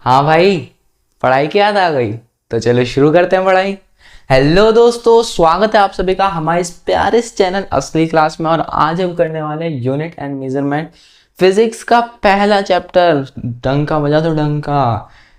हाँ भाई, पढ़ाई की याद आ गई। तो चलो शुरू करते हैं पढ़ाई। हेलो दोस्तों, स्वागत है आप सभी का हमारे इस प्यारे से चैनल असली क्लास में। और आज हम करने वाले हैं यूनिट एंड मेजरमेंट फिजिक्स का पहला चैप्टर। डंका बजा दो डंका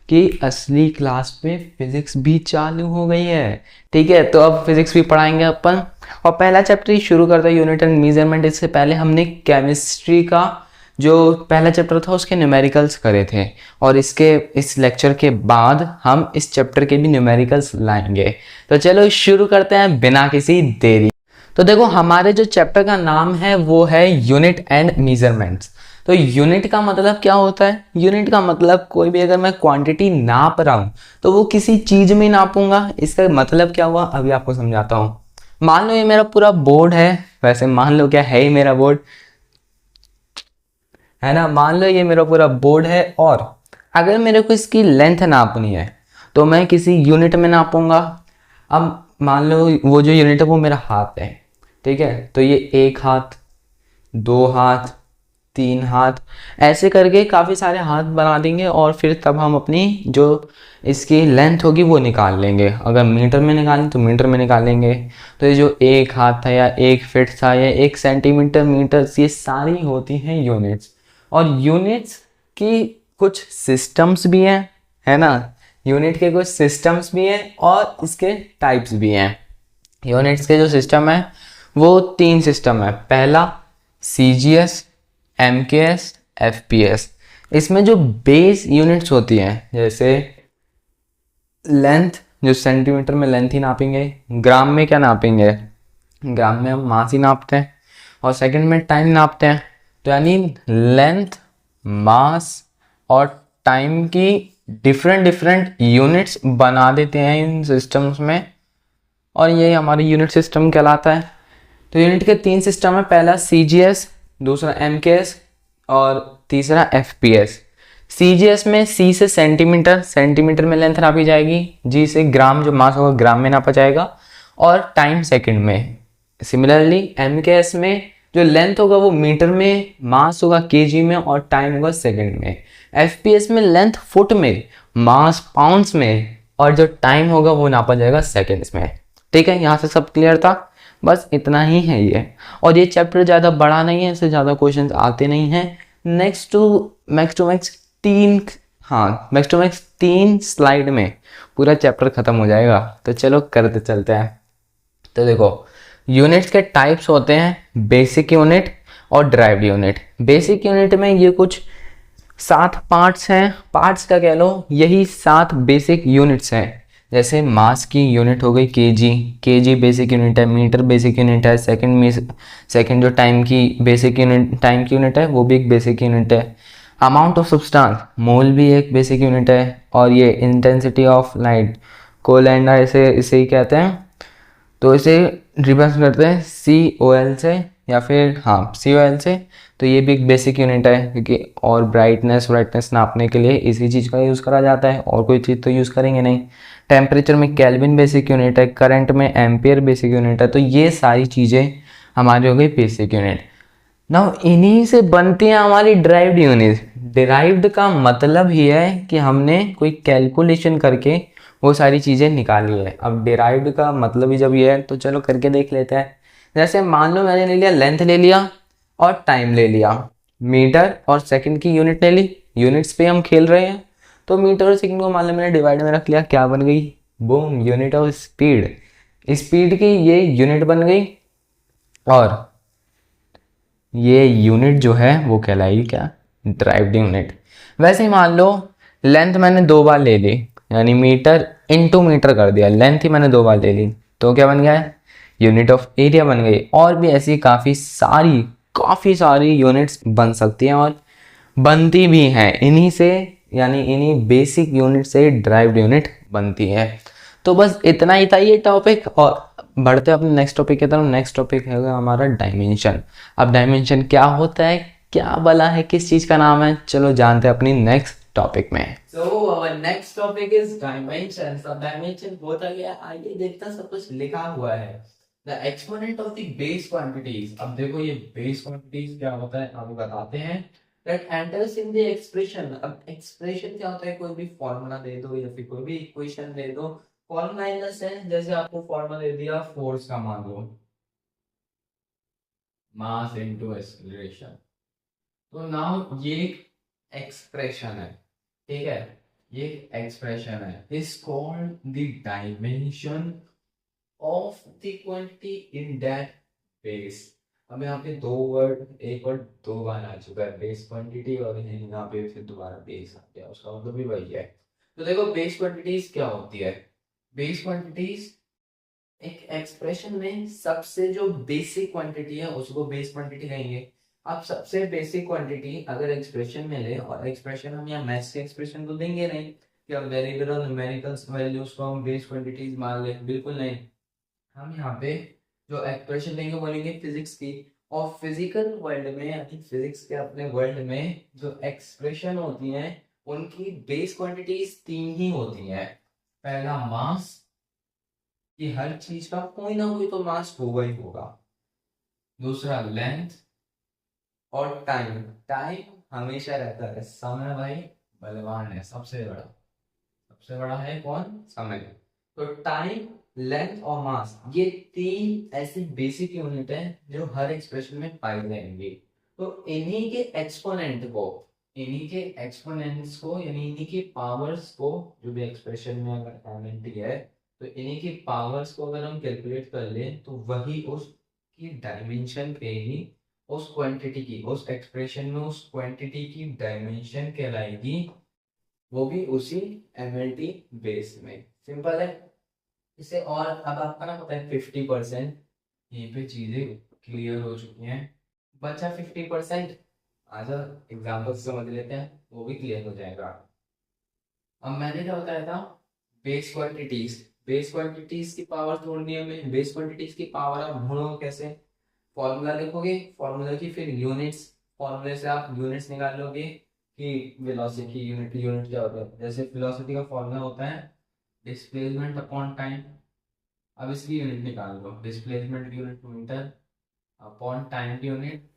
कि असली क्लास में फिजिक्स भी चालू हो गई है। ठीक है, तो अब फिजिक्स भी पढ़ाएंगे अपन। और पहला चैप्टर ही शुरू करते हैं, यूनिट एंड मेजरमेंट। इससे पहले हमने केमिस्ट्री का जो पहला चैप्टर था उसके न्यूमेरिकल्स करे थे। और इस लेक्चर के बाद हम इस चैप्टर के भी न्यूमेरिकल्स लाएंगे। तो चलो शुरू करते हैं बिना किसी देरी। तो देखो, हमारे जो चैप्टर का नाम है वो है यूनिट एंड मेजरमेंट्स। तो यूनिट का मतलब क्या होता है? यूनिट का मतलब कोई भी अगर मैं क्वांटिटी नाप रहा हूं तो वो किसी चीज में नापूंगा। इसका मतलब क्या हुआ अभी आपको समझाता हूं। मान लो ये मेरा पूरा बोर्ड है। वैसे मान लो क्या है ही मेरा बोर्ड, है ना। मान लो ये मेरा पूरा बोर्ड है और अगर मेरे को इसकी लेंथ नापनी है तो मैं किसी यूनिट में नापूंगा। अब मान लो वो जो यूनिट है वो मेरा हाथ है। ठीक है, तो ये एक हाथ, दो हाथ, तीन हाथ, ऐसे करके काफ़ी सारे हाथ बना देंगे। और फिर तब हम अपनी जो इसकी लेंथ होगी वो निकाल लेंगे। अगर मीटर में निकालें तो मीटर में निकालेंगे। तो ये जो एक हाथ था या एक फिट था या एक सेंटीमीटर, मीटर, ये सारी होती हैं यूनिट्स। और यूनिट्स की कुछ सिस्टम्स भी हैं, है ना। यूनिट के कुछ सिस्टम्स भी हैं और इसके टाइप्स भी हैं। यूनिट्स के जो सिस्टम है वो तीन सिस्टम है। पहला CGS, MKS, FPS। इसमें जो बेस यूनिट्स होती हैं, जैसे लेंथ, जो सेंटीमीटर में लेंथ ही नापेंगे। ग्राम में क्या नापेंगे? ग्राम में हम मास ही नापते हैं। और सेकंड में टाइम नापते हैं। तो यानी लेंथ, मास और टाइम की डिफरेंट डिफरेंट यूनिट्स बना देते हैं इन सिस्टम्स में। और ये हमारी यूनिट सिस्टम कहलाता है। तो यूनिट के तीन सिस्टम है। पहला CGS, दूसरा MKS और तीसरा FPS। CGS में C से सेंटीमीटर, सेंटीमीटर में लेंथ नापी जाएगी। G से ग्राम, जो मास होगा ग्राम में नापा जाएगा। और टाइम सेकंड में। सिमिलरली MKS में जो लेंथ होगा वो मीटर में, मास होगा kg में और टाइम होगा सेकंड में। FPS में लेंथ फुट में, मास पाउंड्स में और जो टाइम होगा वो नापा जाएगा सेकंड्स में। ठीक है, यहाँ से सब क्लियर था। बस इतना ही है ये। और ये चैप्टर ज़्यादा बड़ा नहीं है, इससे ज़्यादा क्वेश्चंस आते नहीं हैं। नेक्स्ट टू मैक्स तीन, हाँ मैक्स टू मैक्स 3 स्लाइड में पूरा चैप्टर खत्म हो जाएगा। तो चलो करते चलते हैं। तो देखो, यूनिट्स के टाइप्स होते हैं बेसिक यूनिट और ड्राइव्ड यूनिट। बेसिक यूनिट में ये कुछ 7 पार्ट्स हैं। पार्ट्स का कह लो, यही 7 बेसिक यूनिट्स हैं। जैसे मास की यूनिट हो गई केजी, केजी बेसिक यूनिट है। मीटर बेसिक यूनिट है। सेकंड जो टाइम की बेसिक यूनिट, टाइम की यूनिट है वो भी एक बेसिक यूनिट है। अमाउंट ऑफ सब्सटेंस, मोल भी एक बेसिक यूनिट है। और ये इंटेंसिटी ऑफ लाइट, कोलैंडा इसे इसे ही कहते हैं। तो इसे रिप्रेजेंट करते हैं COL से या फिर हाँ COL से। तो ये भी एक बेसिक यूनिट है क्योंकि और ब्राइटनेस नापने के लिए इसी चीज़ का यूज़ करा जाता है, और कोई चीज़ तो यूज़ करेंगे नहीं। टेम्परेचर में केल्विन बेसिक यूनिट है। करंट में एम्पियर बेसिक यूनिट है। तो ये सारी चीज़ें हमारी हो गई बेसिक यूनिट। नाउ इन्हीं से बनती हैं हमारी ड्राइव्ड यूनिट। डिराइव्ड का मतलब ही है कि हमने कोई कैलकुलेशन करके वो सारी चीज़ें निकाली है। अब डिराइव्ड का मतलब ही जब ये है तो चलो करके देख लेते हैं। जैसे मान लो मैंने ले लिया, लेंथ ले लिया और टाइम ले लिया। मीटर और सेकंड की यूनिट ले ली। यूनिट्स पे हम खेल रहे हैं। तो मीटर और सेकंड को मान लो मैंने डिवाइड में रख लिया, क्या बन गई? Boom, unit of speed. Speed की ये यूनिट बन गई। और ये यूनिट जो है वो कहलाएगी क्या? Derived unit. वैसे ही मान लो लेंथ मैंने 2 बार ले ली, यानी मीटर इनटू मीटर कर दिया। लेंथ ही मैंने 2 बार ले ली तो क्या बन गया है? यूनिट ऑफ एरिया बन गई। और भी ऐसी काफ़ी सारी यूनिट्स बन सकती हैं और बनती भी हैं इन्हीं से, यानी इन्हीं बेसिक यूनिट से ड्राइव्ड यूनिट बनती है। तो बस इतना ही था ये टॉपिक। और बढ़ते अपने नेक्स्ट टॉपिक की तरफ। नेक्स्ट टॉपिक है हमारा डायमेंशन। अब डायमेंशन क्या होता है, क्या बला है, किस चीज़ का नाम है, चलो जानते हैं अपनी नेक्स्ट टॉपिक में। So our next topic is dimension. So dimension होता क्या है? आइए देखते हैं, सब कुछ लिखा हुआ है। The exponent of the base quantities। अब देखो ये base quantities क्या होता है आपको बताते हैं। That enters in the expression. अब एक्सप्रेशन क्या होता है, कोई भी फॉर्मूला दे दो या फिर कोई भी इक्वेशन दे दो। फॉर्मूला इन द सेंस जैसे आपको फॉर्मूला दे दिया फोर्स का, मान लो मास इनटू एक्सीलरेशन, तो नाउ ये एक्सप्रेशन है, ठीक है, ये एक्सप्रेशन है, is called the dimension of the quantity in that base. अब यहाँ पे दो वर्ड, एक वर्ड दो बार आ चुका है, बेस क्वांटिटी, और यहाँ पे फिर दोबारा बेस आ गया, उसका मतलब भी वही है। तो देखो बेस क्वांटिटीज क्या होती है, बेस क्वांटिटीज एक एक्सप्रेशन में सबसे जो बेसिक क्वांटिटी है उसको बेस क्वांटिटी कहेंगे। अब सबसे बेसिक क्वांटिटी अगर एक्सप्रेशन में ले, और एक्सप्रेशन हम यहाँ मैथ्स के एक्सप्रेशन तो देंगे नहीं कि अब वेरिएबल और न्यूमेरिकल्स वैल्यूज को हम बेस क्वांटिटीज मान ले, बिल्कुल नहीं। हम यहाँ पे जो एक्सप्रेशन देंगे बोलेंगे फिजिक्स की, और फिजिकल वर्ल्ड में यानी फिजिक्स के अपने वर्ल्ड में जो एक्सप्रेशन होती हैं उनकी बेस क्वांटिटीज तीन ही होती हैं। पहला मास, कि हर चीज का कोई ना कोई तो मास होगा ही होगा। दूसरा लेंथ, और टाइम, टाइम हमेशा रहता है, समय भाई बलवान है, सबसे बड़ा है कौन, समय। तो टाइम, लेंथ और मास, ये तीन ऐसी बेसिक यूनिट है जो हर एक्सप्रेशन में पाई जाएंगी। तो इन्हीं के एक्सपोनेंट्स को यानी इन्हीं के पावर्स को, जो भी एक्सप्रेशन में अगर एलिमेंट है तो इन्हीं की पावर्स को अगर हम कैलकुलेट कर लें तो वही उसकी डायमेंशन पे ही, उस क्वांटिटी की, उस एक्सप्रेशन में उस क्वांटिटी की डायमेंशन कहलाएगी, वो भी उसी एमएलटी बेस में। सिंपल है। इसे और अब आपका ना पता है 50% यहीं पे चीजें क्लियर हो चुकी हैं, बचा 50%। आज एग्जाम्पल समझ लेते हैं, वो भी क्लियर हो जाएगा। अब मैंने क्या बताया था, बेस क्वांटिटीज, बेस क्वांटिटीज की पावर ढूंढनी है हमें। बेस क्वांटिटीज की पावर आप ढूंढोगे कैसे, फॉर्मूला लिखोगे, फॉर्मूला की फिर यूनिट्स, फॉर्मूले से आप यूनिट्स निकाल लोगे कि वेलोसिटी की यूनिट, यूनिट क्या होता है, जैसे वेलोसिटी का फॉर्मूला होता है डिस्प्लेसमेंट अपॉन टाइम। अब इसकी यूनिट निकाल लो, डिस्प्लेसमेंट की यूनिट मीटर अपॉन टाइम की यूनिट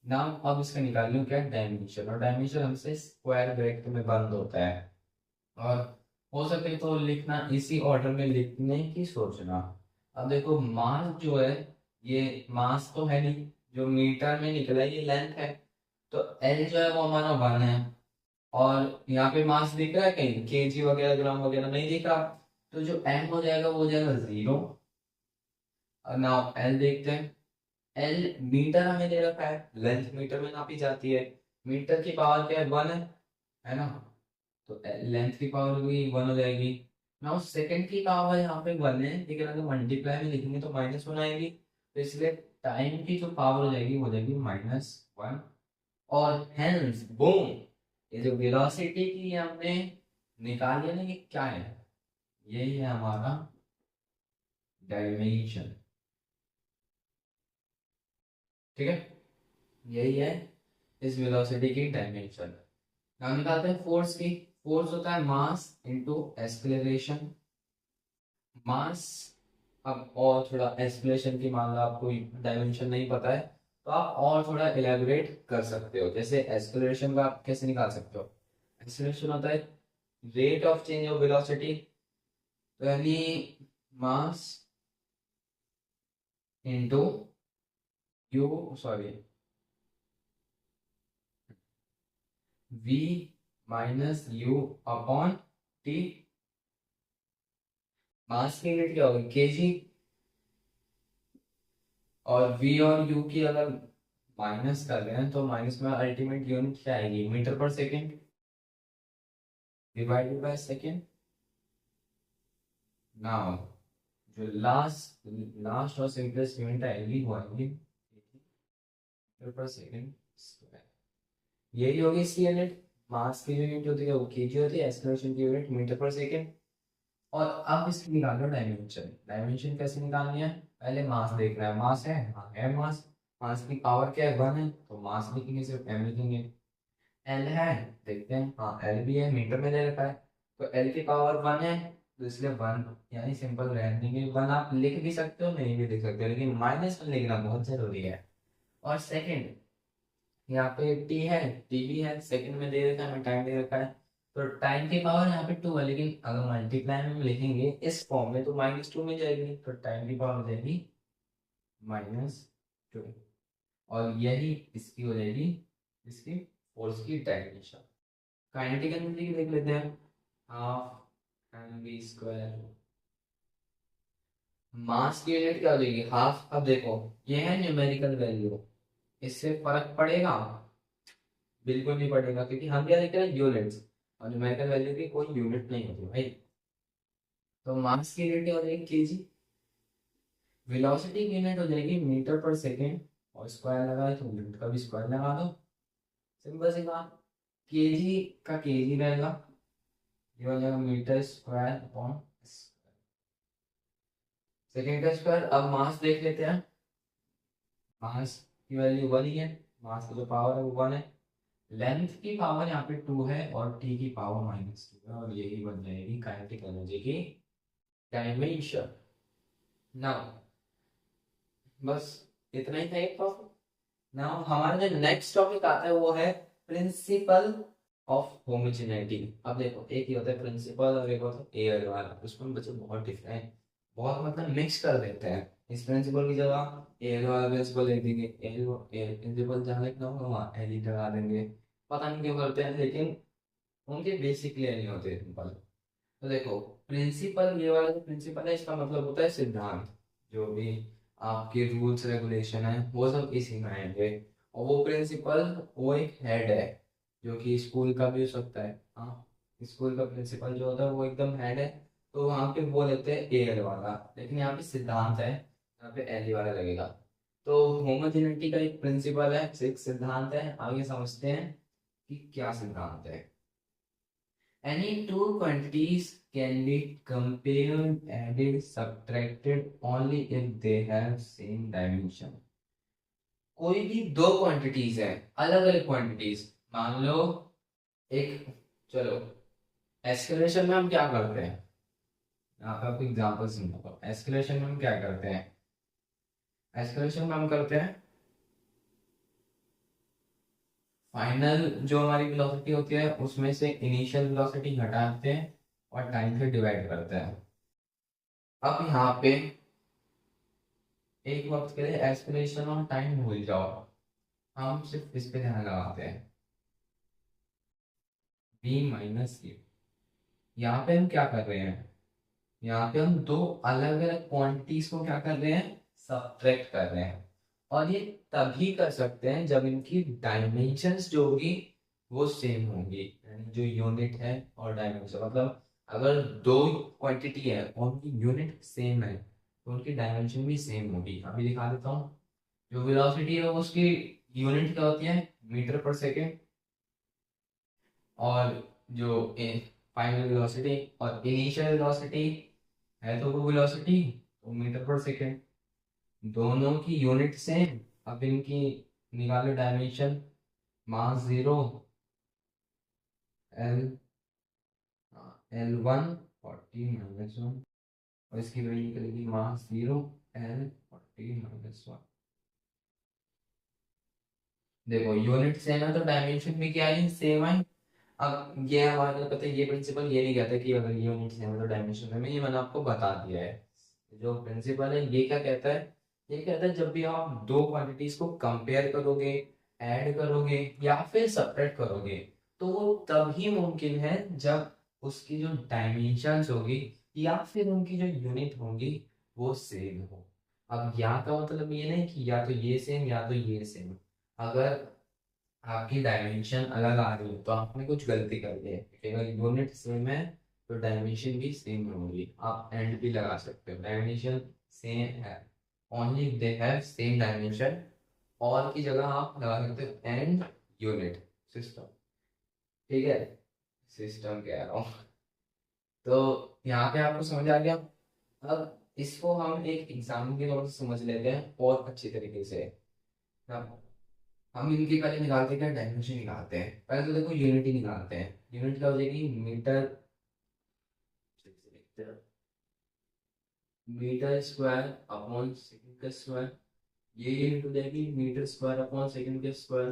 नाम। अब इसका निकाल लो क्या, डायमेंशन, और डायमेंशन हमसे स्क्वायर ब्रैकेट में बंद होता है। और हो सके तो लिखना इसी ऑर्डर में लिखने की सोचना। अब देखो मास जो है, ये मास तो है नहीं, जो मीटर में निकला है ये लेंथ है, तो एल जो है वो हमारा 1 है। और यहाँ पे मास दिख रहा है कहीं, केजी वगैरह ग्राम वगैरह नहीं दिख रहा, तो जो एम हो जाएगा वो हो जाएगा 0। और नाउ एल देखते हैं, एल मीटर हमें दे रखा है, लेंथ मीटर में नापी जाती है, मीटर की पावर क्या है, 1 है ना, तो लेंथ की पावर भी 1 हो जाएगी। नाउ सेकंड की पावर यहाँ पे 1 है, लेकिन अगर मल्टीप्लाई में लिखेंगे तो -1 आएगी, तो इसलिए टाइम की जो पावर हो जाएगी वो हो जाएगी -1। और हेंस बूम, ये जो वेलोसिटी की हमने निकाली है ना, ये क्या है, यही है हमारा डायमेंशन, ठीक है, यही है इस वेलोसिटी की डायमेंशन। नाम निकालते हैं फोर्स की। फोर्स होता है मास इनटू एक्सेलरेशन। मास, अब और थोड़ा एक्सेलरेशन की, मान लो आपको डायमेंशन नहीं पता है तो आप और थोड़ा इलेबोरेट कर सकते हो। जैसे एक्सेलरेशन का आप कैसे निकाल सकते हो, एक्सेलरेशन होता है rate of change of velocity, तो यानी mass into u, sorry v minus u upon t. Mass की यूनिट क्या होगी, केजी, और v और u की अगर माइनस कर रहे हैं तो माइनस में अल्टीमेट यूनिट क्या आएगी, मीटर पर second divided by second. Now जो लास्ट लास्ट और सिंपलेस्ट यूनिट आएगी वो आएगी मीटर पर सेकेंड स्क्वायर। यही होगी इसकी यूनिट। मास की जो यूनिट होती है वो केजी होती है, एक्सेलरेशन की यूनिट मीटर पर सेकेंड। और अब इसकी निकाल लो डायमेंशन। डायमेंशन कैसे निकालनी है, पहले मास देखना है, मास है, हाँ है मास। मास की पावर क्या है, 1 है, तो मास लिखेंगे, सिर्फ एम लिखेंगे। एल है, देखते हैं, हाँ एल भी है, मीटर में दे रखा है, तो एल की पावर 1 है, तो इसलिए 1 यानी सिंपल रहने देंगे। 1 आप लिख भी सकते हो, नहीं भी लिख सकते हो, लेकिन -1 लिखना बहुत जरूरी है। और सेकंड, यहाँ पे टी है, टी भी है, सेकंड में दे रखा है, टाइम दे रखा है, तो टाइम की पावर यहाँ पे 2 है, लेकिन अगर मल्टीप्लाई में हम लिखेंगे इस फॉर्म में तो -2 में जाएगी, तो टाइम की पावर हो जाएगी -2, और यही इसकी हो जाएगी, इसकी फोर्स की डायमेंशन। काइनेटिक एनर्जी की देख लेते हैं, हाफ एम वी स्क्वायर। मास की यूनिट क्या हो जाएगी, हाफ। अब देखो ये है न्यूमेरिकल वैल्यू, इससे फर्क पड़ेगा, बिल्कुल नहीं पड़ेगा, क्योंकि हम क्या देख रहे हैं यूनिट्स, और न्यूमेरिकल वैल्यू की कोई यूनिट नहीं होती भाई। तो मास की यूनिट क्या हो जाएगी, केजी। वेलोसिटी की यूनिट हो जाएगी मीटर पर सेकेंड, और स्क्वायर लगाए तो यूनिट का भी स्क्वायर लगा दो, सिंपल सी बात। केजी का केजी रहेगा, ये हो जाएगा मीटर स्क्वायर अपॉन सेकेंड का स्क्वायर। अब मास देख लेते हैं, मास की वैल्यू 1 ही है, मास की जो पावर है वो 1 है, लेंथ की पावर यहाँ पे 2 है, और टी की पावर -2 है, और यही बन जाएगी काइनेटिक एनर्जी की डायमेंशन। नाउ बस इतना ही था एक टॉपिक। नाउ हमारा जो नेक्स्ट टॉपिक आता है वो है प्रिंसिपल ऑफ होमोजेनिटी। अब देखो एक ही होता है प्रिंसिपल और एक होता है एयर वाला, उसमें बच्चे बहुत डिफरेंट, बहुत मतलब मिक्स कर देते हैं। इस प्रिंसिपल की जगह एयर वाला प्रिंसिपल लिख देंगे, एयर प्रिंसिपल जहाँ लिखना होगा वहाँ एल ही लगा देंगे, पता नहीं क्यों करते हैं, लेकिन उनके बेसिक क्लियर नहीं होते सिंपल। तो देखो प्रिंसिपल, ये वाला जो प्रिंसिपल है इसका मतलब होता है सिद्धांत, जो भी आपके रूल्स रेगुलेशन है वो सब इसी में आएंगे। और वो प्रिंसिपल वो एक हेड है, जो कि स्कूल का भी हो सकता है। हाँ, स्कूल का प्रिंसिपल जो होता है वो एकदम हेड है, तो वहाँ पे वो लेते हैं एल वाला, लेकिन यहाँ पे सिद्धांत है, यहाँ पे एल वाला लगेगा। तो होमोजेनिटी का एक प्रिंसिपल है, एक सिद्धांत है, आगे समझते हैं कि क्या सिद्धांत है। Any two quantities can be compared, added, subtracted only if they have same dimension. कोई भी दो क्वांटिटीज है, अलग अलग क्वांटिटीज, मान लो एक, चलो एस्केलेशन में हम क्या करते हैं, यहाँ पे आपको एग्जांपल सुनो। एस्केलेशन में हम क्या करते हैं, एस्केलेशन में हम करते हैं फाइनल जो हमारी वेलोसिटी होती है उसमें से इनिशियल वेलोसिटी घटाते हैं और टाइम से डिवाइड करते हैं। अब यहाँ पे एक वक्त के लिए एस्पिरेशन और टाइम भूल जाओ, हम सिर्फ इस पे ध्यान लगाते हैं, b माइनस यू। यहाँ पे हम क्या कर रहे हैं, यहाँ पे हम दो अलग अलग क्वांटिटीज को क्या कर रहे हैं, सब्ट्रैक्ट कर रहे हैं। और ये तभी कर सकते हैं जब इनकी डायमेंशंस जो होगी वो सेम होंगी, यानी जो यूनिट है और डायमेंशन, मतलब अगर दो क्वांटिटी है और उनकी यूनिट सेम है तो उनकी डायमेंशन भी सेम होगी। अभी दिखा देता हूँ। जो वेलोसिटी है उसकी यूनिट क्या होती है, मीटर पर सेकेंड, और जो फाइनल वेलोसिटी और इनिशियल वेलोसिटी है तो वो वेलोसिटी तो मीटर पर सेकेंड, दोनों की यूनिट सेम। अब इनकी निकालो डायमेंशन, मास 0, एल L1 40 - 1, और इसकी वैल्यू निकलेगी मास 0, एल 40 - 1। देखो यूनिट सेम है तो डायमेंशन भी क्या है, सेम है। अब ये हमारे पता है, ये प्रिंसिपल ये नहीं कहता कि अगर ये यूनिट सेम है तो डायमेंशन सेम है, ये मैंने आपको बता दिया है। जो प्रिंसिपल है ये क्या कहता है, ये कहता है जब भी आप दो क्वांटिटीज को कंपेयर करोगे, ऐड करोगे या फिर सब्ट्रैक्ट करोगे, तो वो तभी मुमकिन है जब उसकी जो डायमेंशंस होगी या फिर उनकी जो यूनिट होंगी वो सेम हो। अब यहाँ का मतलब ये नहीं कि या तो ये सेम या तो ये सेम। अगर आपकी डायमेंशन अलग आ रही है तो आपने कुछ गलती कर दी है, क्योंकि अगर यूनिट सेम है तो डायमेंशन भी सेम होगी। आप एंड भी लगा सकते हो, डायमेंशन सेम है only they have same dimension, और की जगह आप लगा सकते हो एंड यूनिट सिस्टम। ठीक है, सिस्टम कह रहा हूँ। तो यहाँ पे आपको समझ आ गया। अब इसको हम एक एग्जाम के तौर से समझ लेते हैं और अच्छी तरीके से। अब हम इनकी पहले निकालते क्या, डायमेंशन निकालते हैं। पहले तो देखो यूनिट ही निकालते हैं, यूनिट क्या हो जाएगी, metre, metre square upon second का स्क्वायर, ये यूनिट हो जाएगी मीटर स्क्वायर अपॉन सेकंड का स्क्वायर।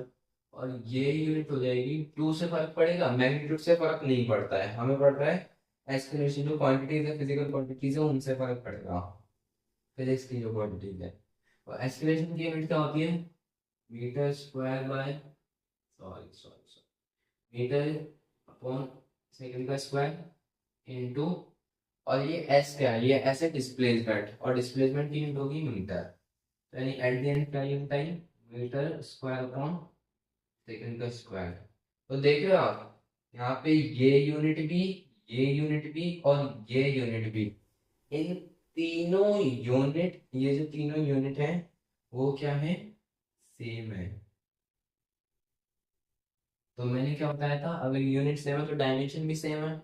और ये यूनिट हो जाएगी 2 से फर्क पड़ेगा, मैग्नीट्यूड से फर्क नहीं पड़ता है, हमें पड़ रहा है एक्सक्लेमेशन जो क्वांटिटीज है, फिजिकल क्वांटिटीज है, उनसे फर्क पड़ेगा, फिजिक्स की जो क्वांटिटीज है। और एक्सक्लेमेशन की यूनिट क्या होती है, metre square by sorry sorry sorry metre upon second का स्क्वायर इनटू, और ये एस क्या है, ये एस है डिस्प्लेसमेंट, और डिस्प्लेसमेंट की यूनिट होगी मीटर, यानी एट द एंड क्या यूनिट आई, मीटर स्क्वायर अपॉन सेकंड का स्क्वायर। तो देख रहे हो आप यहाँ पे ये यूनिट भी, ये यूनिट भी और ये यूनिट भी, इन तीनों यूनिट, ये जो तीनों यूनिट है वो क्या है, सेम है। तो मैंने क्या बताया था, अगर यूनिट सेम है तो डायमेंशन भी सेम है,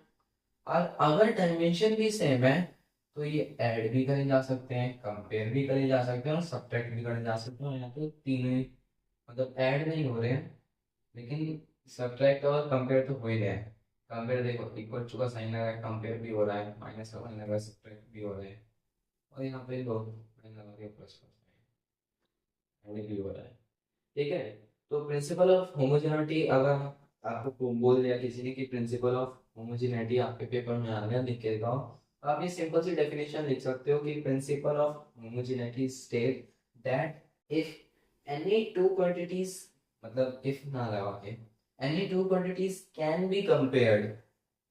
और अगर डायमेंशन भी सेम है तो ये ऐड भी करे जा सकते हैं, कंपेयर भी करे जा सकते हैं और सब्ट्रैक्ट भी करे जा सकते हैं। यहाँ पे तीनों ही मतलब ऐड नहीं हो रहे हैं, लेकिन सब्ट्रैक्ट और कंपेयर तो हो ही रहे हैं। कंपेयर देखो इक्वल टू का साइन लगा है, कंपेयर भी हो रहा है, माइनस का साइन लगा है, सब्ट्रैक्ट भी हो रहा है, और यहाँ पे दो साइन लगा के प्लस का साइन भी हो रहा है। ठीक है, तो प्रिंसिपल ऑफ होमोजेनिटी अगर आपको बोल दिया किसी ने कि प्रिंसिपल ऑफ होमोजेनिटी आपके पेपर में आ गया, लिख के दिखाओ, तो आप ये सिंपल सी डेफिनेशन लिख सकते हो कि principle of homogeneity state that if any two quantities, मतलब इफ ना लगा के, any two quantities can be compared,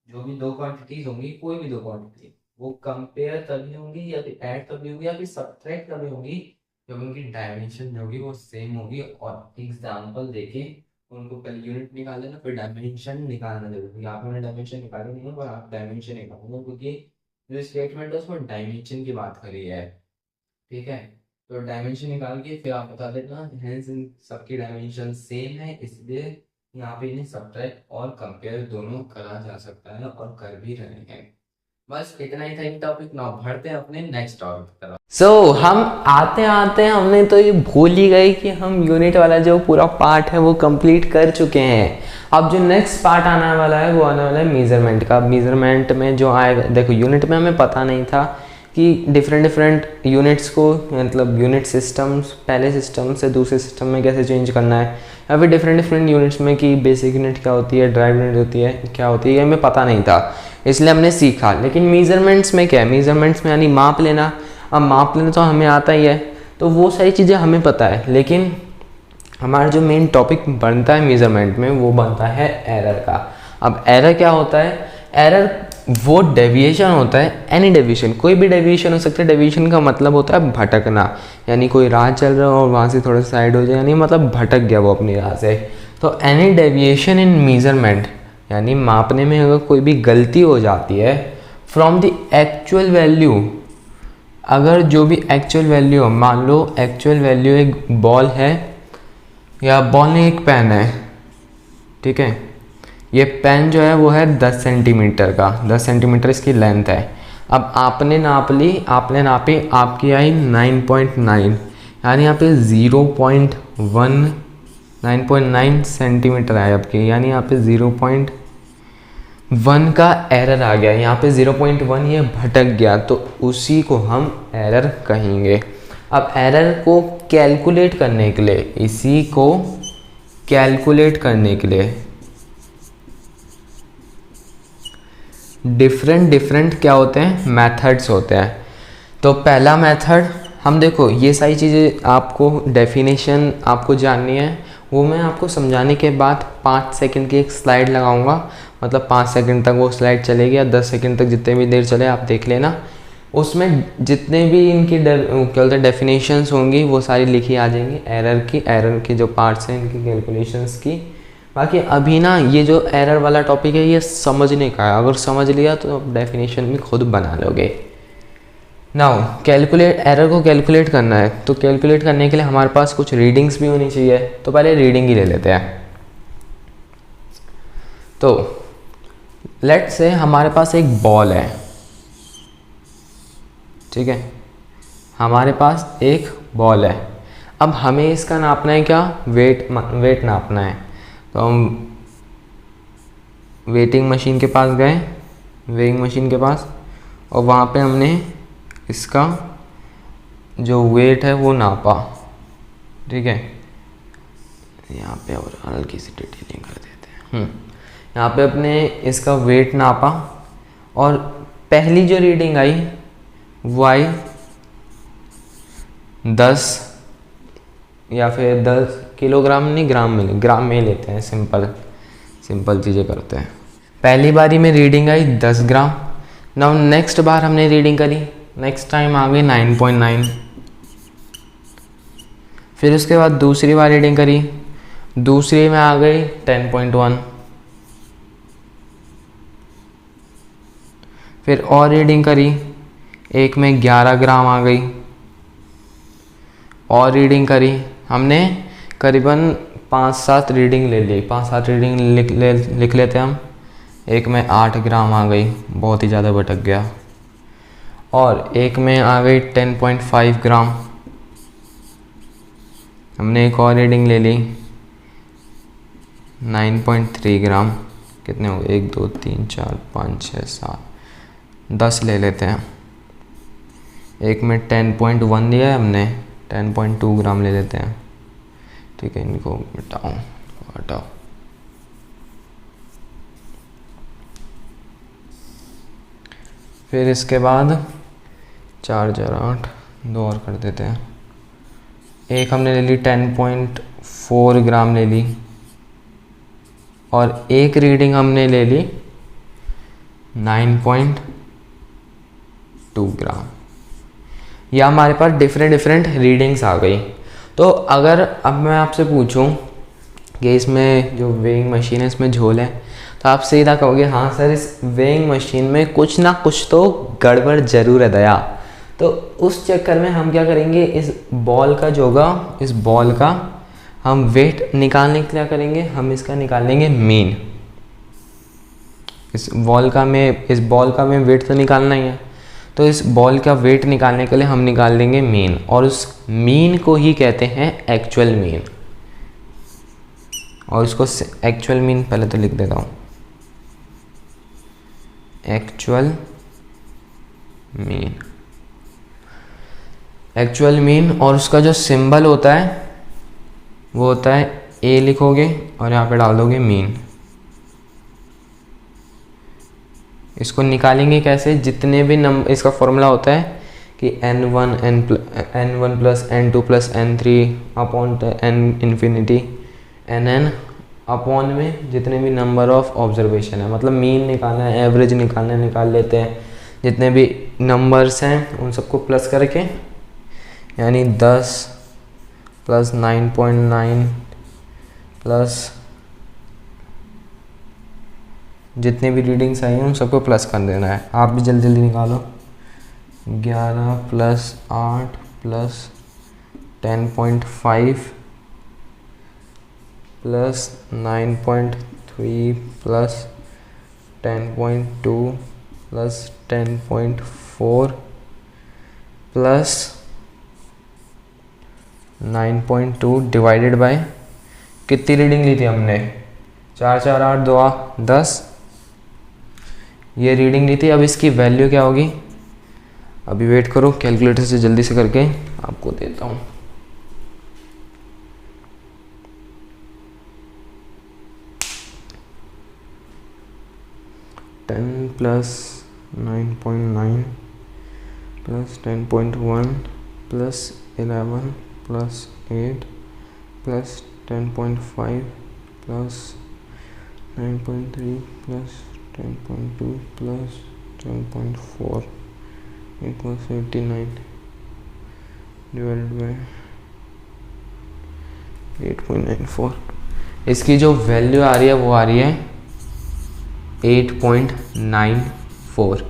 जो भी दो क्वांटिटीज होंगी, कोई भी दो क्वांटिटी, वो कंपेयर तभी होंगी या फिर ऐड तभी होंगी या फिर सब्ट्रैक्ट तभी होंगी जब उनकी डायमेंशन जो होगी वो सेम होगी। और एग्जांपल देके उनको पहले यूनिट निकाल लेना, फिर डायमेंशन निकालना जरूरी है। यहाँ पे मैंने डायमेंशन निकाली नहीं है, पर आप डायमेंशन निकालना, क्योंकि जो स्टेटमेंट है उसमें डायमेंशन की बात करी है। ठीक है, तो डायमेंशन निकाल के फिर आप बता देना, हेंस इन सबकी डायमेंशन सेम है, इसलिए यहाँ पे इन्हें सब्ट्रैक्ट और कंपेयर दोनों करा जा सकता है और कर भी रहे हैं। बस इतना ही था एक टॉपिक, ना बढ़ते हैं अपने नेक्स्ट टॉपिक की तरफ। हम आते आते हमने तो ये भूल ही गए कि हम यूनिट वाला जो पूरा पार्ट है वो कंप्लीट कर चुके हैं। अब जो नेक्स्ट पार्ट आने वाला है वो आने वाला है मेजरमेंट का। मेजरमेंट में जो आएगा, देखो यूनिट में हमें पता नहीं था कि डिफरेंट यूनिट्स को, मतलब यूनिट सिस्टम्स पहले सिस्टम से दूसरे सिस्टम में कैसे चेंज करना है, या फिर डिफरेंट यूनिट्स में कि बेसिक यूनिट क्या होती है, ड्राइव यूनिट होती है, क्या होती है, ये हमें पता नहीं था, इसलिए हमने सीखा। लेकिन मेजरमेंट्स में क्या है, मेजरमेंट्स में यानी माप लेना। अब माप लेना तो हमें आता ही है, तो वो सारी चीज़ें हमें पता है, लेकिन हमारा जो मेन टॉपिक बनता है मेजरमेंट में वो बनता है एरर का। अब एरर क्या होता है, एरर वो डेविएशन होता है, एनी डेविएशन, कोई भी डेविएशन हो सकता है। डेविएशन का मतलब होता है भटकना, यानी कोई राह चल रहा है और वहाँ से थोड़ा साइड हो जाए, यानी मतलब भटक गया वो अपनी राह से। तो एनी डेविएशन इन मेजरमेंट, यानी मापने में अगर कोई भी गलती हो जाती है फ्रॉम द एक्चुअल वैल्यू, अगर जो भी एक्चुअल वैल्यू हो, मान लो एक्चुअल वैल्यू एक बॉल है, या बॉल नहीं एक पेन है, ठीक है, ये पेन जो है वो है 10 सेंटीमीटर का, 10 सेंटीमीटर इसकी लेंथ है। अब आपने नाप ली, आपने नापी, आपकी आई 9.9, यानी यहाँ पे 9.9 सेंटीमीटर आए आपकी, यानी यहाँ पे 0.1 का एरर आ गया, यहाँ पे 0.1 ये भटक गया, तो उसी को हम एरर कहेंगे। अब एरर को कैलकुलेट करने के लिए, इसी को कैलकुलेट करने के लिए डिफरेंट क्या होते हैं, मेथड्स होते हैं। तो पहला मेथड हम देखो, ये सारी चीज़ें आपको डेफिनेशन आपको जाननी है, वो मैं आपको समझाने के बाद 5 सेकंड की एक स्लाइड लगाऊंगा, मतलब 5 सेकंड तक वो स्लाइड चलेगी या 10 सेकंड तक, जितने भी देर चले आप देख लेना। उसमें जितने भी इनकी क्या बोलते हैं डेफिनेशंस होंगी वो सारी लिखी आ जाएंगी, एरर की जो पार्ट्स हैं इनकी कैलकुलेशंस की। बाकी अभी ना ये जो एरर वाला टॉपिक है ये समझने का है, अगर समझ लिया तो आप डेफिनेशन भी खुद बना लोगे। नाउ कैलकुलेट, एरर को कैलकुलेट करना है, तो कैलकुलेट करने के लिए हमारे पास कुछ रीडिंग्स भी होनी चाहिए, तो पहले रीडिंग ही ले लेते हैं। तो लेट्स से हमारे पास एक बॉल है, ठीक है, हमारे पास एक बॉल है। अब हमें इसका नापना है क्या, वेट नापना है। तो हम वेटिंग मशीन के पास गए, वेइंग मशीन के पास, और वहाँ पे हमने इसका जो वेट है वो नापा, ठीक है। यहाँ पे और हल्की सी डिटेलिंग कर देते हैं। यहाँ पे अपने इसका वेट नापा और पहली जो रीडिंग आई वो आई 10 या फिर 10 किलोग्राम, नहीं ग्राम में ही लेते हैं, सिंपल चीज़ें करते हैं। पहली बारी में रीडिंग आई 10 ग्राम। नाउ नेक्स्ट बार हमने रीडिंग करी, नेक्स्ट टाइम आ गई 9.9। फिर उसके बाद दूसरी बार रीडिंग करी, दूसरी में आ गई 10.1। फिर और रीडिंग करी, एक में 11 ग्राम आ गई। और रीडिंग करी हमने, करीबन 5-7 रीडिंग ले ली, 5-7 रीडिंग लिख लेते हैं हम। एक में 8 ग्राम आ गई, बहुत ही ज़्यादा भटक गया। और एक में आ गई 10.5 ग्राम। हमने एक और रीडिंग ले ली 9.3 ग्राम। कितने हो गए, 1 2 3 4 5 6 7 10 ले लेते हैं। एक में 10.1 दिया है हमने, 10.2 ग्राम ले लेते हैं। ठीक है, इनको हटाओ। फिर इसके बाद 4 4 8 2 और कर देते हैं। एक हमने ले ली 10.4 ग्राम ले ली, और एक रीडिंग हमने ले ली 9.2 ग्राम। या हमारे पास डिफरेंट रीडिंग्स आ गई। तो अगर अब मैं आपसे पूछूं कि इसमें जो वेइंग मशीन है इसमें झोल है, तो आप सीधा कहोगे हाँ सर, इस वेइंग मशीन में कुछ ना कुछ तो गड़बड़ ज़रूर है दया। तो उस चक्कर में हम क्या करेंगे, इस बॉल का जो होगा, इस बॉल का हम वेट निकालने के क्या करेंगे, हम इसका निकाल लेंगे मीन। इस बॉल का में वेट तो निकालना ही है, तो इस बॉल का वेट निकालने के लिए हम निकाल देंगे मीन, और उस मीन को ही कहते हैं एक्चुअल मीन। और इसको एक्चुअल मीन पहले तो लिख देता हूँ, एक्चुअल मीन। और उसका जो सिंबल होता है वो होता है ए, लिखोगे और यहाँ पे डाल दोगे मीन। इसको निकालेंगे कैसे, जितने भी नंबर, इसका फॉर्मूला होता है कि n1 plus n2 plus n3 upon n infinity nn upon में जितने भी नंबर ऑफ ऑब्जर्वेशन है, मतलब मीन निकालना है, एवरेज निकालना है, निकाल लेते हैं। जितने भी नंबर्स हैं उन सबको प्लस करके, यानी 10 प्लस 9.9 प्लस जितने भी रीडिंग्स आई हैं उन सबको प्लस कर देना है। आप भी जल्दी जल्दी निकालो। 11 plus 8 plus 10.5 plus 9.3 plus 10.2 plus 10.4 plus 9.2 divided by कितनी रीडिंग ली थी हमने, 4 4 8 2 10, ये रीडिंग ली थी। अब इसकी वैल्यू क्या होगी, अभी वेट करो, कैलकुलेटर से जल्दी से करके आपको देता हूँ। Ten plus 9.9 plus 10.1 plus 11 plus 8 plus 10.5 plus 9.3 plus 10.2 plus 10.4 equals 89 divided by 8.94। इसकी जो वैल्यू आ रही है वो आ रही है 8.94।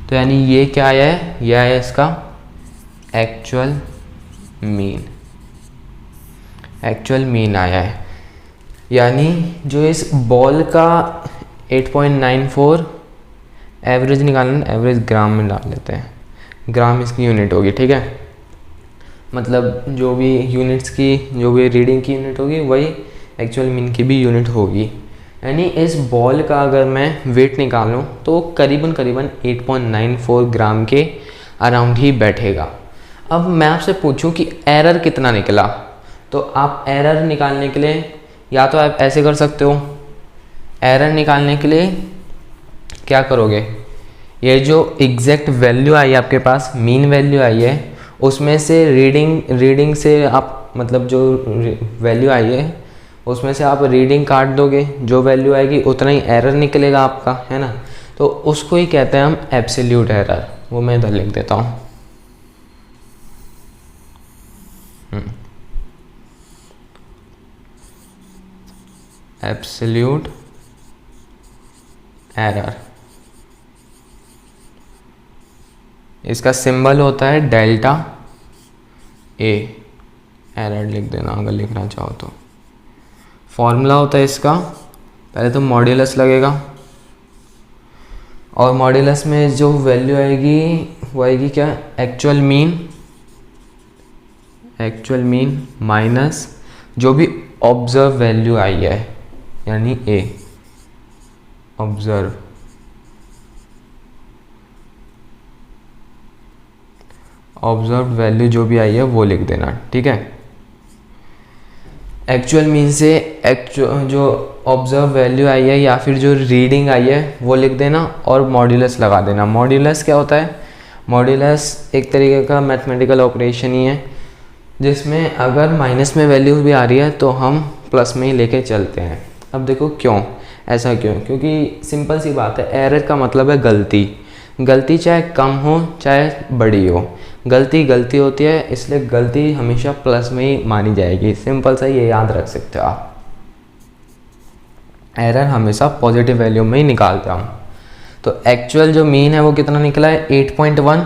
तो यानी ये क्या है, यह है इसका एक्चुअल मीन आया है। यानी जो इस बॉल का 8.94 एवरेज निकालना, एवरेज ग्राम में डाल लेते हैं, ग्राम इसकी यूनिट होगी, ठीक है। मतलब जो भी यूनिट्स की, जो भी रीडिंग की यूनिट होगी वही एक्चुअल मीन की भी यूनिट होगी। यानी इस बॉल का अगर मैं वेट निकालूं तो करीबन 8.94 ग्राम के अराउंड ही बैठेगा। अब मैं आपसे पूछूं कि एरर कितना निकला, तो आप एरर निकालने के लिए या तो आप ऐसे कर सकते हो, एरर निकालने के लिए क्या करोगे, ये जो एग्जैक्ट वैल्यू आई है आपके पास, मीन वैल्यू आई है, उसमें से रीडिंग से आप मतलब जो वैल्यू आई है उसमें से आप रीडिंग काट दोगे, जो वैल्यू आएगी उतना ही एरर निकलेगा आपका, है ना। तो उसको ही कहते हैं हम एब्सोल्यूट एरर। वो मैं इधर लिख देता हूँ। एब्सोल्यूट एरर, इसका सिंबल होता है डेल्टा ए। एरर लिख देना अगर लिखना चाहो तो। फॉर्मूला होता है इसका, पहले तो मॉड्यूलस लगेगा और मॉड्यूलस में जो वैल्यू आएगी वो आएगी क्या, एक्चुअल मीन माइनस जो भी ऑब्जर्व वैल्यू आई है, यानी ए ऑब्जर्व, ऑब्जर्व वैल्यू जो भी आई है वो लिख देना, ठीक है। एक्चुअल मीन से एक्चुअल जो ऑब्जर्व वैल्यू आई है या फिर जो रीडिंग आई है वो लिख देना और मॉड्यूलस लगा देना। मॉड्यूलस क्या होता है, मॉड्यूलस एक तरीके का मैथमेटिकल ऑपरेशन ही है जिसमें अगर माइनस में वैल्यू भी आ रही है तो हम प्लस में ही लेके चलते हैं। अब देखो क्यों, ऐसा क्यों, क्योंकि सिंपल सी बात है, एरर का मतलब है गलती। गलती चाहे कम हो चाहे बड़ी हो, गलती होती है, इसलिए गलती हमेशा प्लस में ही मानी जाएगी। सिंपल सा ये याद रख सकते हो आप। एरर हमेशा पॉजिटिव वैल्यू में ही निकालता हूँ। तो एक्चुअल जो मीन है वो कितना निकला है, 8.1।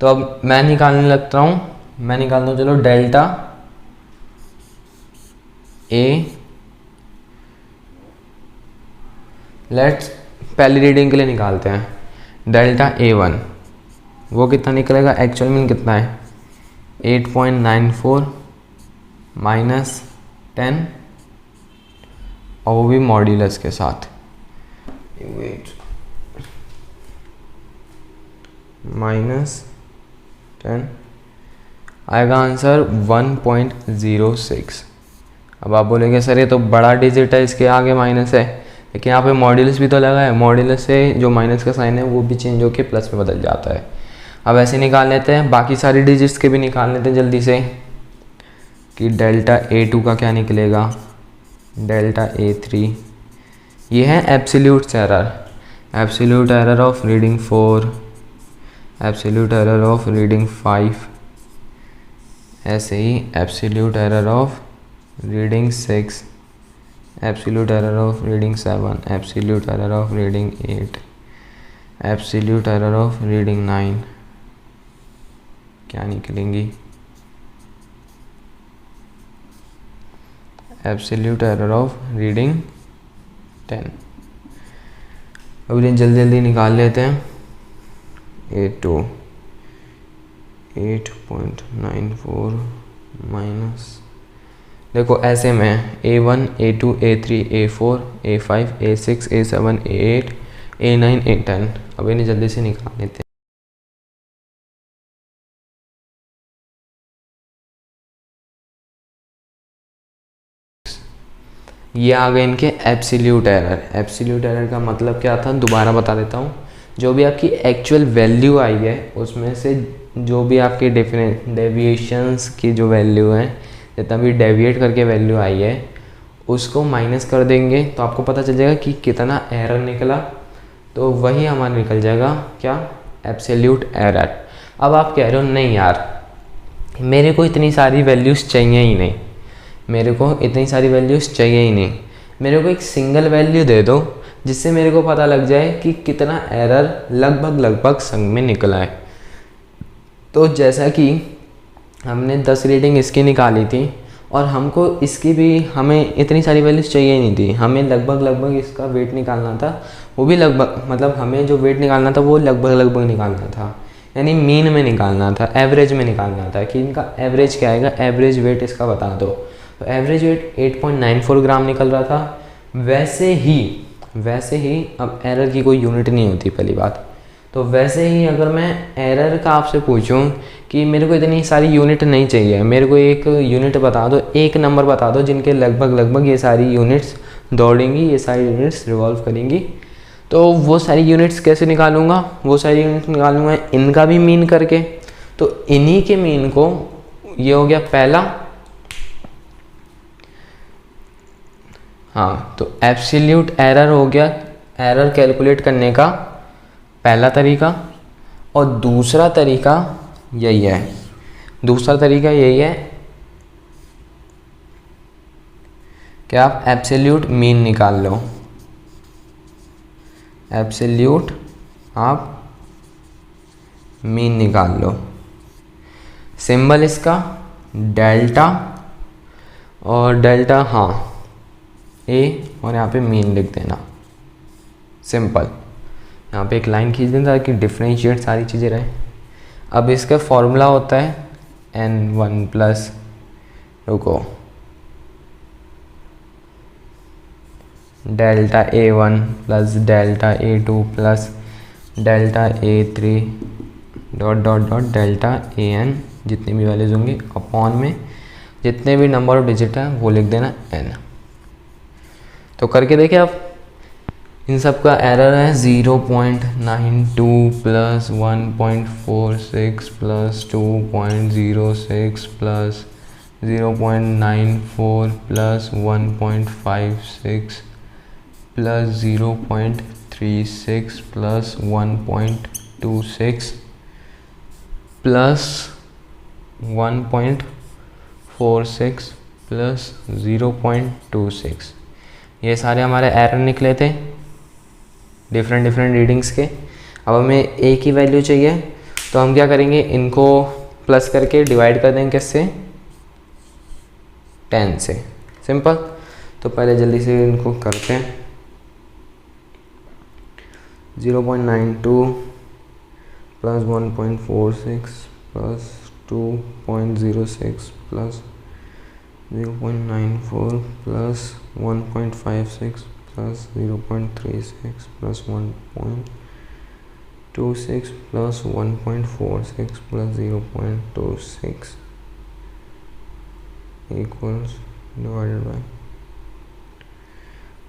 तो अब मैं निकालने लगता हूँ, मैं निकालता हूँ, चलो डेल्टा ए, लेट्स पहली रीडिंग के लिए निकालते हैं, डेल्टा A1 वो कितना निकलेगा, एक्चुअल मीन कितना है 8.94 माइनस 10 और वो भी मॉड्यूलस के साथ, माइनस 10 आएगा आंसर 1.06। अब आप बोलेंगे सर ये तो बड़ा डिजिट है, इसके आगे माइनस है, लेकिन यहाँ पे मॉड्यूलस भी तो लगा है, मॉड्यूलस से जो माइनस का साइन है वो भी चेंज होकर प्लस में बदल जाता है। अब ऐसे निकाल लेते हैं, बाकी सारी डिजिट्स के भी निकाल लेते हैं जल्दी से, कि डेल्टा A2 का क्या निकलेगा, डेल्टा A3, ये है absolute error, absolute error of reading 4, absolute error of reading 5, ऐसे ही absolute error of reading 6, absolute error of reading 7, absolute error of reading 8, absolute error of reading 9, क्या निकलेंगी, एब्सोल्यूट एरर ऑफ रीडिंग 10। अब इन्हें जल्दी जल्दी निकाल लेते हैं। A2 8.94 माइनस, देखो ऐसे में A1 A2 A3 A4 A5 A6 A7 A8 A9 A10। अब इन्हें जल्दी से निकाल लेते हैं। ये आ गए इनके एब्सोल्यूट एरर। एब्सोल्यूट एरर का मतलब क्या था, दोबारा बता देता हूँ। जो भी आपकी एक्चुअल वैल्यू आई है उसमें से जो भी आपके डेविएशंस की जो वैल्यू है, जितना भी डेविएट करके वैल्यू आई है उसको माइनस कर देंगे तो आपको पता चल जाएगा कि कितना एरर निकला। तो वही हमारा निकल जाएगा क्या, एब्सोल्यूट एरर। अब आप कह रहे हो नहीं यार मेरे को इतनी सारी वैल्यूज़ चाहिए ही नहीं, मेरे को इतनी सारी वैल्यूज़ चाहिए ही नहीं, मेरे को एक सिंगल वैल्यू दे दो जिससे मेरे को पता लग जाए कि कितना एरर लगभग संग में निकला है। तो जैसा कि हमने 10 रीडिंग इसकी निकाली थी और हमको इसकी भी, हमें इतनी सारी वैल्यूज़ चाहिए नहीं थी, हमें लगभग इसका वेट निकालना था, वो भी लगभग, मतलब हमें जो वेट निकालना था वो लगभग निकालना था, यानी मीन में निकालना था, एवरेज में निकालना था कि इनका एवरेज क्या आएगा, एवरेज वेट इसका बता दो। तो एवरेज वेट 8.94 ग्राम निकल रहा था। वैसे ही अब एरर की कोई यूनिट नहीं होती पहली बात, तो वैसे ही अगर मैं एरर का आपसे पूछूं कि मेरे को इतनी सारी यूनिट नहीं चाहिए, मेरे को एक यूनिट बता दो, एक नंबर बता दो जिनके लगभग लगभग ये सारी यूनिट्स दौड़ेंगी, ये सारी यूनिट्स रिवॉल्व करेंगी, तो वो सारी यूनिट्स कैसे निकालूंगा? वो सारी यूनिट्स निकालूंगा इनका भी मीन करके। तो इन्हीं के मीन को, ये हो गया पहला, हाँ, तो एब्सोल्यूट एरर हो गया एरर कैलकुलेट करने का पहला तरीका। और दूसरा तरीका यही है, दूसरा तरीका यही है कि आप एब्सोल्यूट मीन निकाल लो। एब्सोल्यूट आप मीन निकाल लो। सिंबल इसका डेल्टा, और डेल्टा हाँ ए, और यहाँ पे मीन लिख देना, सिंपल। यहाँ पे एक लाइन खींच देना ताकि डिफ्रेंशिएट सारी चीज़ें रहे। अब इसका फॉर्मूला होता है n1 प्लस, रुको, delta A1 plus delta A2 plus delta A3 dot dot dot delta AN, जितनी भी वैल्यूज होंगी अपॉन में जितने भी नंबर ऑफ डिजिट हैं वो लिख देना n। तो करके देखिए आप, इन सब का एरर है 0.92 plus 1.46 plus 2.06 plus 0.94 plus 1.56 plus 0.36 plus 1.26 plus 1.46 plus 0.26, ये सारे हमारे एरर निकले थे डिफरेंट रीडिंग्स के। अब हमें एक ही वैल्यू चाहिए, तो हम क्या करेंगे, इनको प्लस करके डिवाइड कर देंगे किससे, 10 से, सिंपल। तो पहले जल्दी से इनको करते हैं। 0.92 plus 1.46 plus 2.06 plus 0.94 plus 1.56 plus 0.36 plus 1.26 plus 1.46 plus 0.26 equals divided by,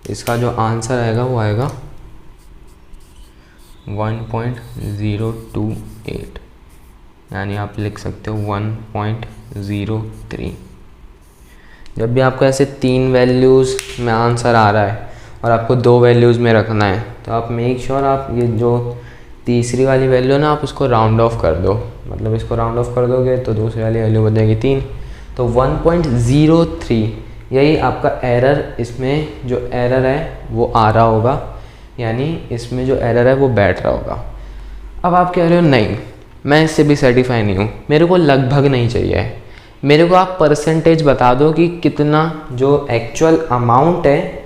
इसका जो आंसर आएगा वो आएगा 1.028, यानी आप लिख सकते हो 1.03। जब भी आपको ऐसे 3 वैल्यूज़ में आंसर आ रहा है और आपको 2 वैल्यूज़ में रखना है, तो आप मेक श्योर आप ये जो तीसरी वाली वैल्यू है ना, आप उसको राउंड ऑफ कर दो। मतलब इसको राउंड ऑफ कर दोगे तो दूसरी वाली वैल्यू बन जाएगी 3, तो 1.03 यही आपका एरर, इसमें जो एरर है वो आ रहा होगा, यानी इसमें जो एरर है वो बैठ रहा होगा। अब आप कह रहे हो नहीं, मैं इससे भी सर्टिफाई नहीं हूँ, मेरे को लगभग नहीं चाहिए, मेरे को आप परसेंटेज बता दो कि कितना जो एक्चुअल अमाउंट है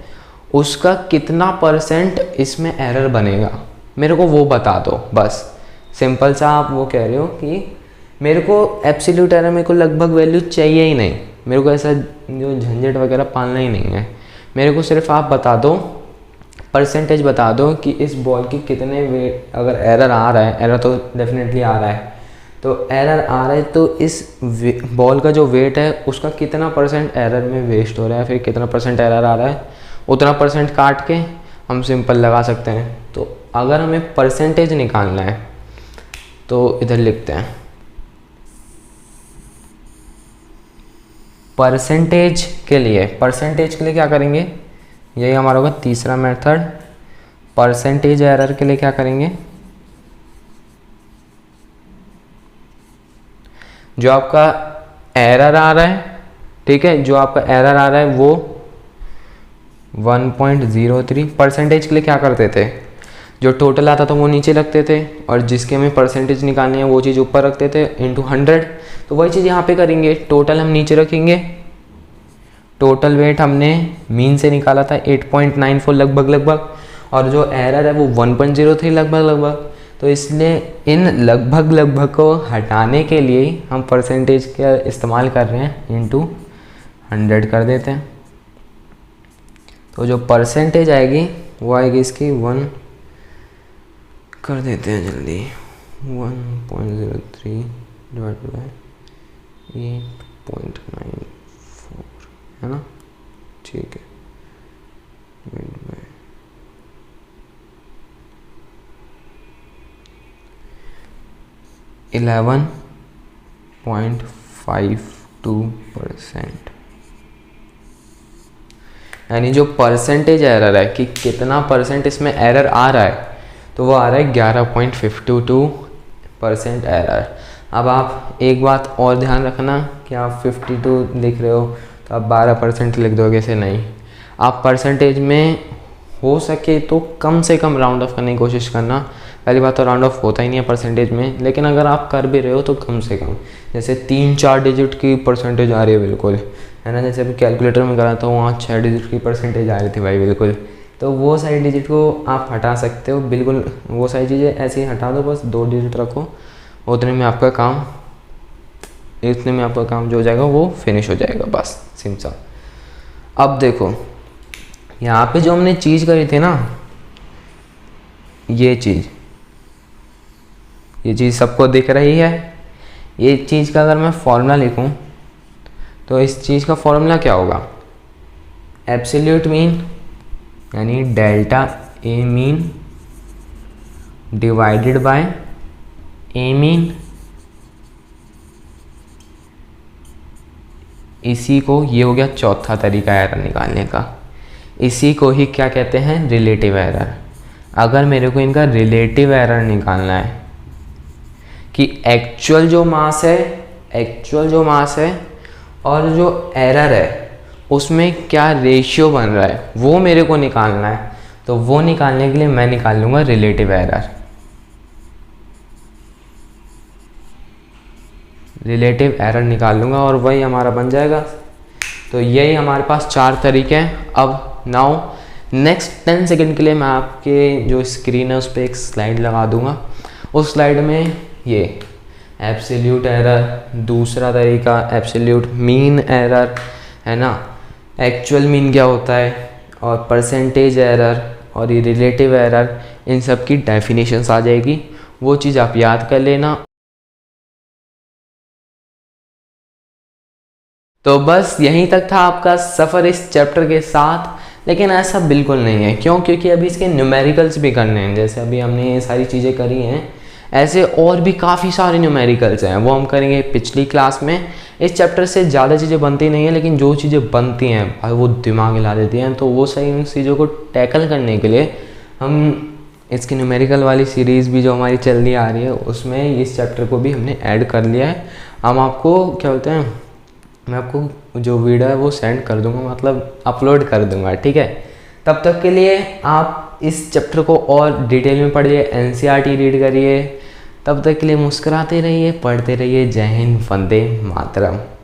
उसका कितना परसेंट इसमें एरर बनेगा, मेरे को वो बता दो बस। सिंपल सा आप वो कह रहे हो कि मेरे को एब्सोल्यूट एरर, मेरे को लगभग वैल्यू चाहिए ही नहीं, मेरे को ऐसा जो झंझट वगैरह पालना ही नहीं है, मेरे को सिर्फ आप बता दो, परसेंटेज बता दो कि इस बॉल की कितने वेट, अगर एरर आ रहा है, एरर तो डेफिनेटली आ रहा है, तो एरर आ रहा है तो इस बॉल का जो वेट है उसका कितना परसेंट एरर में वेस्ट हो रहा है, फिर कितना परसेंट एरर आ रहा है, उतना परसेंट काट के हम सिंपल लगा सकते हैं। तो अगर हमें परसेंटेज निकालना है तो इधर लिखते हैं, परसेंटेज के लिए क्या करेंगे, यही हमारा होगा तीसरा मेथड। परसेंटेज एरर के लिए क्या करेंगे, जो आपका एरर आ रहा है, ठीक है, जो आपका एरर आ रहा है वो 1.03, परसेंटेज के लिए क्या करते थे, जो टोटल आता था वो नीचे रखते थे और जिसके हमें परसेंटेज निकालनी है वो चीज़ ऊपर रखते थे इंटू 100। तो वही चीज़ यहाँ पे करेंगे, टोटल हम नीचे रखेंगे। टोटल वेट हमने मीन से निकाला था 8.94 लगभग, और जो एरर है वो 1.03 लगभग। तो इसलिए इन लगभग को हटाने के लिए हम परसेंटेज का इस्तेमाल कर रहे हैं, इंटू 100 कर देते हैं। तो जो परसेंटेज आएगी वो आएगी इसकी 1 कर देते हैं जल्दी। 1.03 डिवाइड बाय 8.94 है ना, ठीक है। 11.52%, यानी जो परसेंटेज एरर है कि कितना परसेंट इसमें एरर आ रहा है, तो वो आ रहा है 11.52% एरर। अब आप एक बात और ध्यान रखना कि आप 52 लिख रहे हो तो आप 12% लिख दोगे, से नहीं। आप परसेंटेज में हो सके तो कम से कम राउंड ऑफ करने की कोशिश करना। पहली बात तो राउंड ऑफ होता ही नहीं है परसेंटेज में, लेकिन अगर आप कर भी रहे हो तो कम से कम, जैसे 3-4 डिजिट की परसेंटेज आ रही है बिल्कुल, है ना। जैसे अभी कैलकुलेटर में करा था वहाँ 6 डिजिट की परसेंटेज आ रही थी भाई बिल्कुल, तो वो सारी डिजिट को आप हटा सकते हो बिल्कुल। वो सारी चीज़ें ऐसे ही हटा दो, बस 2 डिजिट रखो, उतने में आपका काम जो हो जाएगा वो फिनिश हो जाएगा, बस सिंपल। अब देखो यहाँ पे जो हमने चीज़ करी थी ना, ये चीज़ सबको दिख रही है। ये चीज़ का अगर मैं फॉर्मूला लिखूं तो इस चीज़ का फॉर्मूला क्या होगा, एब्सोल्यूट मीन यानी delta A mean divided by A mean, इसी को, ये हो गया चौथा तरीका एरर निकालने का। इसी को ही क्या कहते हैं, रिलेटिव एरर। अगर मेरे को इनका रिलेटिव एरर निकालना है कि एक्चुअल जो मास है और जो एरर है उसमें क्या रेशियो बन रहा है, वो मेरे को निकालना है। तो वो निकालने के लिए मैं निकाल लूँगा रिलेटिव एरर। निकाल लूँगा और वही हमारा बन जाएगा। तो यही हमारे पास 4 तरीके हैं। अब नाउ नेक्स्ट 10 सेकंड के लिए मैं आपके जो स्क्रीन है उस पर एक स्लाइड लगा दूंगा। उस स्लाइड में ये एब्सोल्यूट एरर, दूसरा तरीका एब्सोल्यूट मीन एरर, है ना, एक्चुअल मीन क्या होता है, और परसेंटेज एरर और ये रिलेटिव एरर, इन सब की डेफिनेशंस आ जाएगी। वो चीज़ आप याद कर लेना। तो बस यहीं तक था आपका सफ़र इस चैप्टर के साथ। लेकिन ऐसा बिल्कुल नहीं है, क्यों? क्योंकि अभी इसके न्यूमेरिकल्स भी करने हैं। जैसे अभी हमने ये सारी चीज़ें करी हैं, ऐसे और भी काफ़ी सारे न्यूमेरिकल्स हैं, वो हम करेंगे पिछली क्लास में। इस चैप्टर से ज़्यादा चीज़ें बनती नहीं है, लेकिन जो चीज़ें बनती हैं भाई वो दिमाग हिला देती हैं। तो वो सही उन चीज़ों को टैकल करने के लिए हम इसकी न्यूमेरिकल वाली सीरीज़ भी जो हमारी चल रही आ रही है, उसमें इस चैप्टर को भी हमने ऐड कर लिया है। हम आपको क्या बोलते हैं, मैं आपको जो वीडियो है वो सेंड कर दूंगा, मतलब अपलोड कर दूंगा, ठीक है। तब तक के लिए आप इस चैप्टर को और डिटेल में पढ़िए, एनसीईआरटी रीड करिए। तब तक के लिए मुस्कुराते रहिए, पढ़ते रहिए। जय हिंद, वंदे मातरम।